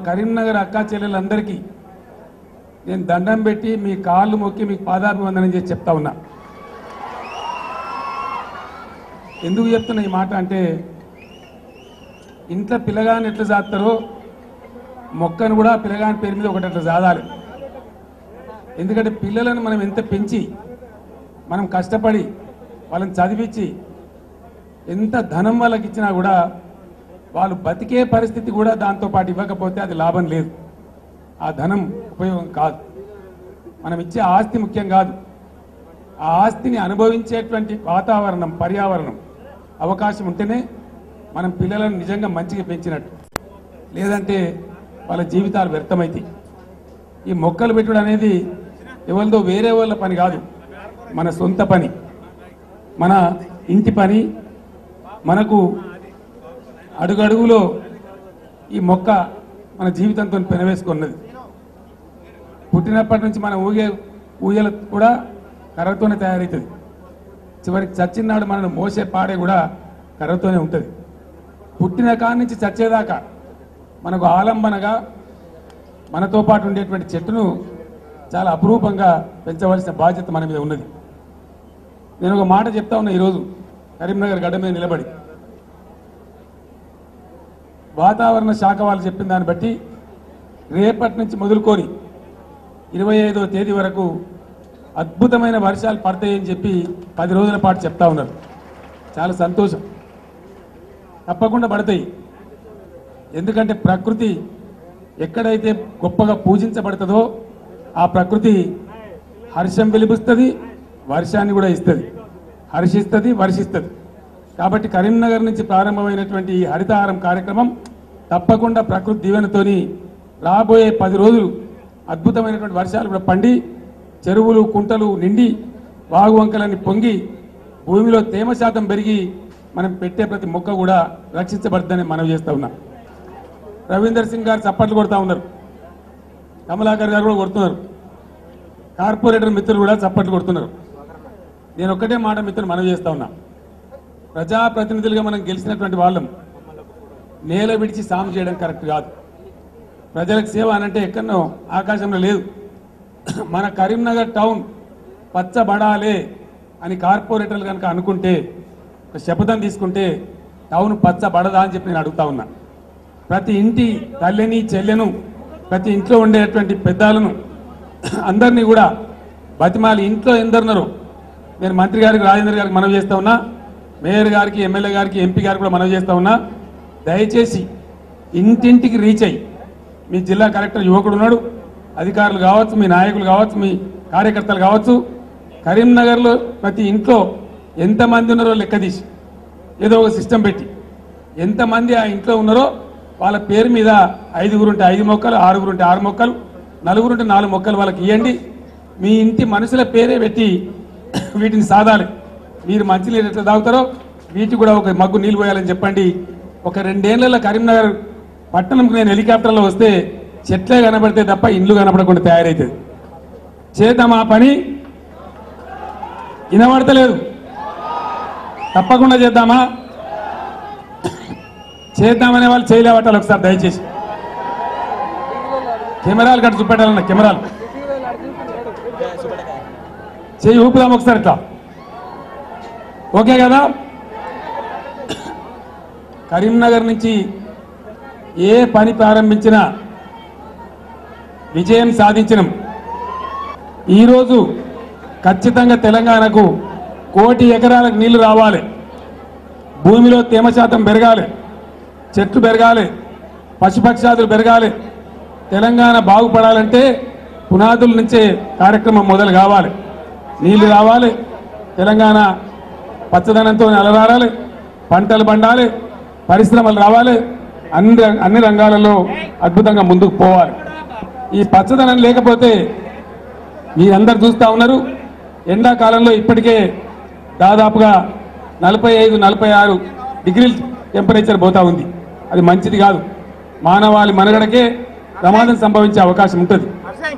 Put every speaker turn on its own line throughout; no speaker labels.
కరీంనగర్ అక్కా చెల్లెలందరికీ నేను దండం పెట్టి మీ కాళ్ళు మొక్కి మీకు పాదాభివందనం చేసి చెప్తా ఉన్నా. ఎందుకు చెప్తున్నా ఈ మాట అంటే, ఇంట్లో పిల్లగాని ఎట్లా సాస్తారో మొక్కను కూడా పిల్లగాని పేరు మీద ఒకటి అట్లా సాదాలి. ఎందుకంటే పిల్లలను మనం ఎంత పెంచి మనం కష్టపడి వాళ్ళని చదివించి ఎంత ధనం వాళ్ళకి ఇచ్చినా కూడా వాళ్ళు బతికే పరిస్థితి కూడా దాంతోపాటు ఇవ్వకపోతే అది లాభం లేదు. ఆ ధనం ఉపయోగం కాదు. మనం ఇచ్చే ఆస్తి ముఖ్యం కాదు. ఆ ఆస్తిని అనుభవించేటువంటి వాతావరణం, పర్యావరణం, అవకాశం ఉంటేనే మనం పిల్లలను నిజంగా మంచిగా పెంచినట్టు. లేదంటే వాళ్ళ జీవితాలు వ్యర్థమవుతాయి. ఈ మొక్కలు పెట్టుడు అనేది ఎవరిదో వేరే వాళ్ళ పని కాదు, మన సొంత పని, మన ఇంటి పని. మనకు అడుగడుగులో ఈ మొక్క మన జీవితంతో పెనవేసుకున్నది. పుట్టినప్పటి నుంచి మనం ఊయల కూడా కర్రతోనే తయారవుతుంది. చివరికి చచ్చినాడు మనను మోసే పాడే కూడా కర్రతోనే ఉంటుంది. పుట్టిన కాడి నుంచి చచ్చేదాకా మనకు ఆలంబనగా మనతో పాటు ఉండేటువంటి చెట్టును చాలా అపురూపంగా పెంచవలసిన బాధ్యత మన మీద ఉన్నది. నేను ఒక మాట చెప్తా ఉన్నా ఈరోజు కరీంనగర్ గడ్డ మీద నిలబడి. వాతావరణ శాఖ వాళ్ళు చెప్పిన దాన్ని బట్టి రేపటి నుంచి మొదలుకొని 25వ తేదీ వరకు అద్భుతమైన వర్షాలు పడతాయని చెప్పి 10 రోజుల పాటు చెప్తా ఉన్నారు. చాలా సంతోషం. తప్పకుండా పడతాయి. ఎందుకంటే ప్రకృతి ఎక్కడైతే గొప్పగా పూజించబడుతుందో ఆ ప్రకృతి హర్షం వెలిపిస్తుంది, వర్షాన్ని కూడా ఇస్తుంది, హర్షిస్తుంది, వర్షిస్తుంది. కాబట్టి కరీంనగర్ నుంచి ప్రారంభమైనటువంటి ఈ హరితహారం కార్యక్రమం తప్పకుండా ప్రకృతి దీవెనతోని రాబోయే 10 రోజులు అద్భుతమైనటువంటి వర్షాలు కూడా పండి చెరువులు, కుంటలు నిండి వాగు వంకలన్నీ పొంగి భూమిలో తేమ శాతం పెరిగి మనం పెట్టే ప్రతి మొక్క కూడా రక్షించబడుతుందని మనం చేస్తూ ఉన్నాం. రవీందర్ సింగ్ గారు చప్పట్లు కొడతా ఉన్నారు, కమలాకర్ గారు కూడా కొడుతున్నారు, కార్పొరేటర్ మిత్రులు కూడా చప్పట్లు కొడుతున్నారు. నేను ఒక్కటే మాట మిత్రులు మనం చేస్తూ ఉన్నా, ప్రజాప్రతినిధులుగా మనం గెలిచినటువంటి వాళ్ళం నేల విడిచి సాము చేయడం కరెక్ట్ కాదు. ప్రజలకు సేవ అనంటే ఎక్కడో ఆకాశంలో లేదు. మన కరీంనగర్ టౌన్ పచ్చబడాలే అని కార్పొరేటర్లు కనుక అనుకుంటే, ఒక శపథం తీసుకుంటే టౌన్ పచ్చబడదా అని చెప్పి నేను అడుగుతా ఉన్నా. ప్రతి ఇంటి తల్లిని, చెల్లెను, ప్రతి ఇంట్లో ఉండేటువంటి పెద్దలను అందరినీ కూడా బతిమాలి, ఇంట్లో ఎందరున్నారో నేను మంత్రి గారికి, రాజేంద్ర గారికి మనవి చేస్తా ఉన్నా, మేయర్ గారికి, ఎమ్మెల్యే గారికి, ఎంపీ గారికి కూడా మనవి చేస్తా ఉన్నా, దయచేసి ఇంటింటికి రీచ్ అయ్యి, మీ జిల్లా కలెక్టర్ యువకుడు ఉన్నాడు, అధికారులు కావచ్చు, మీ నాయకులు కావచ్చు, మీ కార్యకర్తలు కావచ్చు, కరీంనగర్లో ప్రతి ఇంట్లో ఎంతమంది ఉన్నారో లెక్క తీసి ఏదో ఒక సిస్టమ్ పెట్టి ఎంతమంది ఆ ఇంట్లో ఉన్నారో వాళ్ళ పేరు మీద 5 ఉంటే 5 మొక్కలు, 6 ఉంటే 6 మొక్కలు, 4 ఉంటే 4 మొక్కలు వాళ్ళకి ఇవ్వండి. మీ ఇంటి మనుషుల పేరే పెట్టి వీటిని సాధాలి. మీరు మంచినీళ్ళు ఎట్లా తాగుతారో వీటికి కూడా ఒక మగ్గు నీళ్ళు పోయాలని చెప్పండి. ఒక 2 ఏళ్లలో కరీంనగర్ పట్టణంకి నేను హెలికాప్టర్లో వస్తే చెట్లే కనబడితే తప్ప ఇండ్లు కనబడకుండా తయారవుతుంది. చేద్దామా పని? వినబడతలేదు. తప్పకుండా చేద్దామా? చేద్దామనే వాళ్ళు చేయలేవట్టాలి. ఒకసారి దయచేసి కెమెరాలు కట్టు చూపెట్టాలన్న, కెమెరాలు చేయి ఊపుదాం ఒకసారి ఇట్లా. ఓకే కదా? కరీంనగర్ నుంచి ఏ పని ప్రారంభించినా విజయం సాధించినాం. ఈరోజు ఖచ్చితంగా తెలంగాణకు 1 కోటి ఎకరాలకు నీళ్లు రావాలి, భూమిలో తేమ శాతం పెరగాలి, చెట్లు పెరగాలి, పశుపక్షాదులు పెరగాలి. తెలంగాణ బాగుపడాలంటే పునాదుల నుంచే కార్యక్రమం మొదలు కావాలి. నీళ్లు రావాలి, తెలంగాణ పచ్చదనంతో అలరారాలి, పంటలు పండాలి, పరిశ్రమలు రావాలి, అన్ని రంగాలలో అద్భుతంగా ముందుకు పోవాలి. ఈ పచ్చదనం లేకపోతే మీరందరూ చూస్తూ ఉన్నారు, ఎండాకాలంలో ఇప్పటికే దాదాపుగా 45-46 డిగ్రీల టెంపరేచర్ పోతా ఉంది. అది మంచిది కాదు. మానవాళి మనుగడకే ప్రమాదం సంభవించే అవకాశం ఉంటుంది.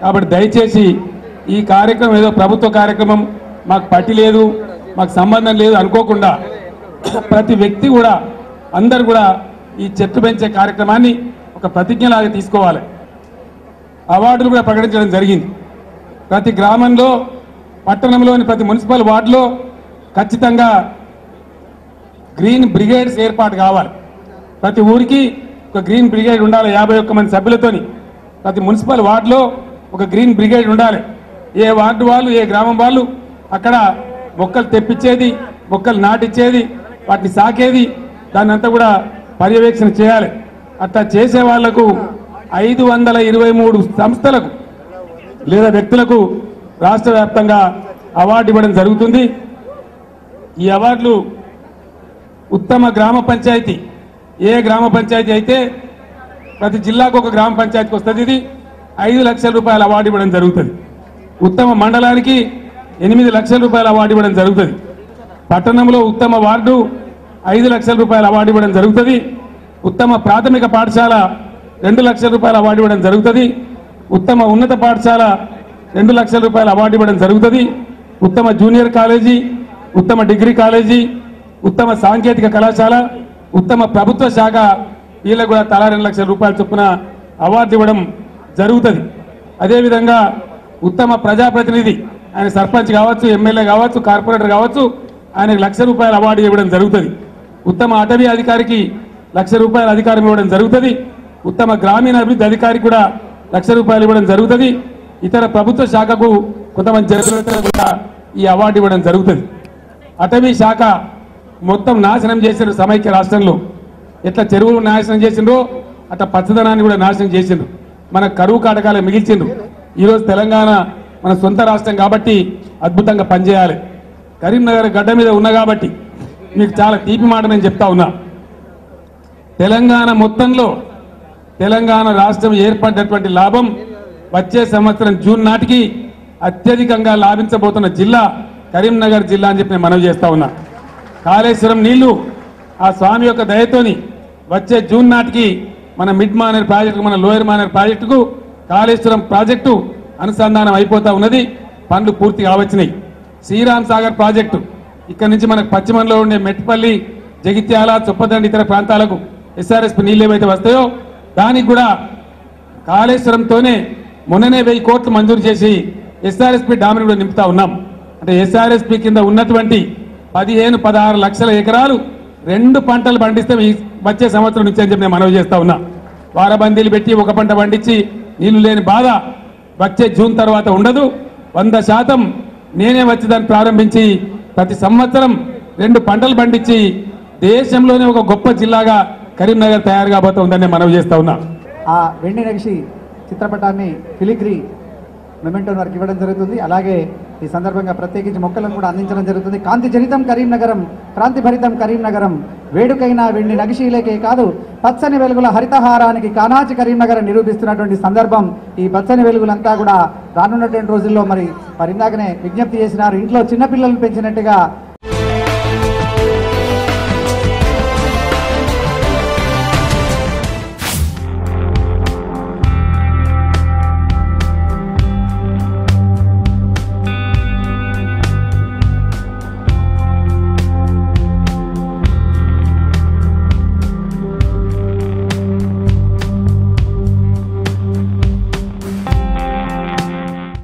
కాబట్టి దయచేసి ఈ కార్యక్రమం ఏదో ప్రభుత్వ కార్యక్రమం, మాకు పట్టి లేదు, మాకు సంబంధం లేదు అనుకోకుండా ప్రతి వ్యక్తి కూడా, అందరు కూడా ఈ చెట్లు పెంచే కార్యక్రమాన్ని ఒక ప్రతిజ్ఞలాగా తీసుకోవాలి. అవార్డులు కూడా ప్రకటించడం జరిగింది. ప్రతి గ్రామంలో, పట్టణంలోని ప్రతి మున్సిపల్ వార్డులో ఖచ్చితంగా గ్రీన్ బ్రిగేడ్స్ ఏర్పాటు కావాలి. ప్రతి ఊరికి ఒక గ్రీన్ బ్రిగేడ్ ఉండాలి. 51 మంది సభ్యులతోని ప్రతి మున్సిపల్ వార్డులో ఒక గ్రీన్ బ్రిగేడ్ ఉండాలి. ఏ వార్డు వాళ్ళు, ఏ గ్రామం వాళ్ళు అక్కడ మొక్కలు తెప్పించేది, మొక్కలు నాటిచ్చేది, వాటిని సాకేది, దాన్ని అంతా కూడా పర్యవేక్షణ చేయాలి. అట్లా చేసే వాళ్లకు 523 సంస్థలకు లేదా వ్యక్తులకు రాష్ట్ర వ్యాప్తంగా అవార్డు ఇవ్వడం జరుగుతుంది. ఈ అవార్డులు ఉత్తమ గ్రామ పంచాయతీ, ఏ గ్రామ పంచాయతీ అయితే ప్రతి జిల్లాకు ఒక గ్రామ పంచాయతీకి వస్తుంది. ఇది 5 లక్షల రూపాయల అవార్డు ఇవ్వడం జరుగుతుంది. ఉత్తమ మండలానికి 8 లక్షల రూపాయల అవార్డు ఇవ్వడం జరుగుతుంది. పట్టణంలో ఉత్తమ వార్డు 5 లక్షల రూపాయల అవార్డు ఇవ్వడం జరుగుతుంది. ఉత్తమ ప్రాథమిక పాఠశాల 2 లక్షల రూపాయల అవార్డు ఇవ్వడం జరుగుతుంది. ఉత్తమ ఉన్నత పాఠశాల 2 లక్షల రూపాయల అవార్డు ఇవ్వడం జరుగుతుంది. ఉత్తమ జూనియర్ కాలేజీ, ఉత్తమ డిగ్రీ కాలేజీ, ఉత్తమ సాంకేతిక కళాశాల, ఉత్తమ ప్రభుత్వ శాఖ వీళ్ళకు కూడా తలా 2 లక్షల రూపాయల చొప్పున అవార్డు ఇవ్వడం జరుగుతుంది. అదేవిధంగా ఉత్తమ ప్రజాప్రతినిధి, ఆయన సర్పంచ్ కావచ్చు, ఎమ్మెల్యే కావచ్చు, కార్పొరేటర్ కావచ్చు, ఆయనకు 1 లక్ష రూపాయల అవార్డు ఇవ్వడం జరుగుతుంది. ఉత్తమ అటవీ అధికారికి 1 లక్ష రూపాయల అధికారం ఇవ్వడం జరుగుతుంది. ఉత్తమ గ్రామీణ అభివృద్ధి అధికారికి కూడా 1 లక్ష రూపాయలు ఇవ్వడం జరుగుతుంది. ఇతర ప్రభుత్వ శాఖకు కొంతమంది జరుగుతున్న కూడా ఈ అవార్డు ఇవ్వడం జరుగుతుంది. అటవీ శాఖ మొత్తం నాశనం చేసిన సమైక్య రాష్ట్రంలో ఎట్లా చెరువులు నాశనం చేసిండ్రో అట్లా పచ్చదనాన్ని కూడా నాశనం చేసిండ్రు. మన కరువు కాటకాలు మిగిల్చిండ్రు. ఈరోజు తెలంగాణ మన సొంత రాష్ట్రం కాబట్టి అద్భుతంగా పనిచేయాలి. కరీంనగర్ గడ్డ మీద ఉన్నా కాబట్టి మీకు చాలా తీపి మాట నేను చెప్తా ఉన్నా. తెలంగాణ మొత్తంలో తెలంగాణ రాష్ట్రం ఏర్పడినటువంటి లాభం వచ్చే సంవత్సరం జూన్ నాటికి అత్యధికంగా లాభించబోతున్న జిల్లా కరీంనగర్ జిల్లా అని చెప్పి నేను మనవి చేస్తా ఉన్నా. కాళేశ్వరం నీళ్లు ఆ స్వామి యొక్క దయతోని వచ్చే జూన్ నాటికి మన మిడ్ మానేర్ ప్రాజెక్టు, మన లోయర్ మానేర్ ప్రాజెక్టుకు కాళేశ్వరం ప్రాజెక్టు అనుసంధానం అయిపోతా ఉన్నది. పనులు పూర్తి కావచ్చినాయి. శ్రీరామ్ సాగర్ ప్రాజెక్టు ఇక్కడ నుంచి మనకు పశ్చిమంలో ఉండే మెట్పల్లి, జగిత్యాల, చొప్పదండి ఇతర ప్రాంతాలకు ఎస్ఆర్ఎస్పీ నీళ్ళు ఏవైతే వస్తాయో దానికి కూడా కాళేశ్వరంతోనే మొన్ననే 1000 కోట్లు మంజూరు చేసి ఎస్ఆర్ఎస్పీ డామ్ని కూడా నింపుతా ఉన్నాం. అంటే ఎస్ఆర్ఎస్పీ కింద ఉన్నటువంటి 15-16 లక్షల ఎకరాలు 2 పంటలు పండిస్తే వచ్చే సంవత్సరం నుంచి అని చెప్పి నేను మనవి చేస్తా ఉన్నా. వారబందీలు పెట్టి ఒక పంట పండించి నీళ్లు లేని బాధ వచ్చే జూన్ తర్వాత ఉండదు. 100% నేనే వచ్చి దాన్ని ప్రారంభించి ప్రతి సంవత్సరం 2 పంటలు పండించి దేశంలోనే ఒక గొప్ప జిల్లాగా కరీంనగర్ తయారు కాబోతుందని నేను మనవి చేస్తా ఉన్నా.
ఆ వెండి నగిషి చిత్రపటాన్ని ఫిలిగ్రీ మెమెంటో వారికి ఇవ్వడం జరుగుతుంది. అలాగే ఈ సందర్భంగా ప్రత్యేకించి మొక్కలను కూడా అందించడం జరుగుతుంది. కాంతి జనితం కరీంనగరం, క్రాంతి భరితం కరీంనగరం, వేడుకైన వెండి నగిషీలకే కాదు పచ్చని వెలుగుల హరితహారానికి కానాచి కరీంనగరం నిరూపిస్తున్నటువంటి సందర్భం. ఈ పచ్చని వెలుగులంతా కూడా రానున్నటువంటి రోజుల్లో మరి ఇందాకనే విజ్ఞప్తి చేసినారు, ఇంట్లో చిన్నపిల్లలను పెంచినట్టుగా